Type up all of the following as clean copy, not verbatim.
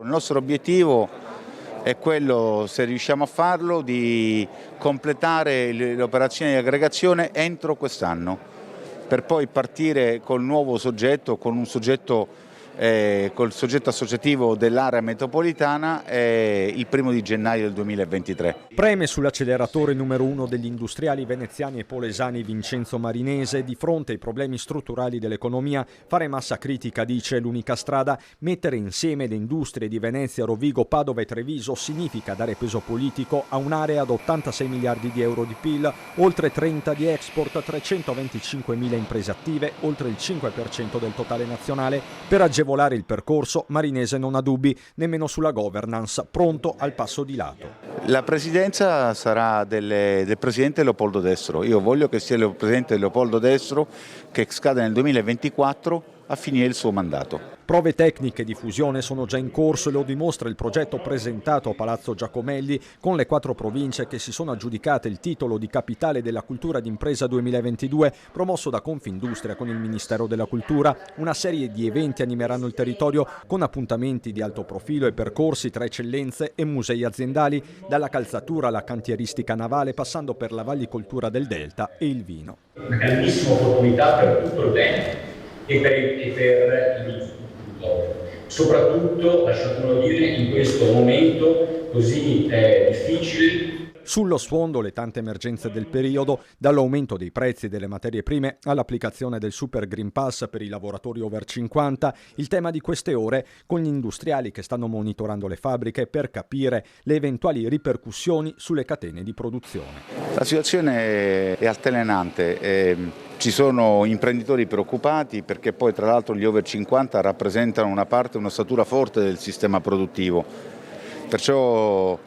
Il nostro obiettivo è quello, se riusciamo a farlo, di completare l'operazione di aggregazione entro quest'anno, per poi partire col nuovo soggetto, col soggetto associativo dell'area metropolitana il 1° gennaio del 2023. Preme sull'acceleratore numero 1 degli industriali veneziani e polesani Vincenzo Marinese. Di fronte ai problemi strutturali dell'economia, fare massa critica, dice, l'unica strada. Mettere insieme le industrie di Venezia, Rovigo, Padova e Treviso significa dare peso politico a un'area ad 86 miliardi di euro di PIL, oltre 30 di export, 325.000 imprese attive, oltre il 5% del totale nazionale. Per agevolare il percorso, Marinese non ha dubbi nemmeno sulla governance, pronto al passo di lato. La presidenza sarà del presidente Leopoldo Destro. Io voglio che sia il presidente Leopoldo Destro, che scade nel 2024, a finire il suo mandato. Prove tecniche di fusione sono già in corso e lo dimostra il progetto presentato a Palazzo Giacomelli con le 4 province che si sono aggiudicate il titolo di Capitale della Cultura d'Impresa 2022, promosso da Confindustria con il Ministero della Cultura. Una serie di eventi animeranno il territorio con appuntamenti di alto profilo e percorsi tra eccellenze e musei aziendali, dalla calzatura alla cantieristica navale, passando per la vallicoltura del Delta e il vino. Una grandissima opportunità per tutto il Veneto e per il futuro. Soprattutto, lasciatemelo dire, in questo momento così difficile. Sullo sfondo le tante emergenze del periodo, dall'aumento dei prezzi delle materie prime all'applicazione del Super Green Pass per i lavoratori over 50, il tema di queste ore con gli industriali che stanno monitorando le fabbriche per capire le eventuali ripercussioni sulle catene di produzione. La situazione è altalenante. Ci sono imprenditori preoccupati perché poi tra l'altro gli over 50 rappresentano una statura forte del sistema produttivo, perciò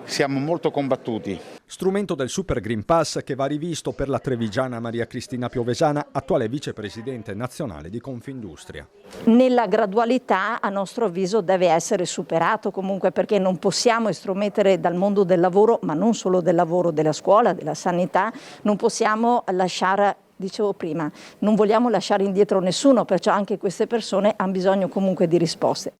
siamo molto combattuti. Strumento del Super Green Pass che va rivisto per la trevigiana Maria Cristina Piovesana, attuale vicepresidente nazionale di Confindustria. Nella gradualità, a nostro avviso, deve essere superato comunque, perché non possiamo estromettere dal mondo del lavoro, ma non solo del lavoro, della scuola, della sanità, non possiamo lasciare. Dicevo prima, non vogliamo lasciare indietro nessuno, perciò anche queste persone hanno bisogno comunque di risposte.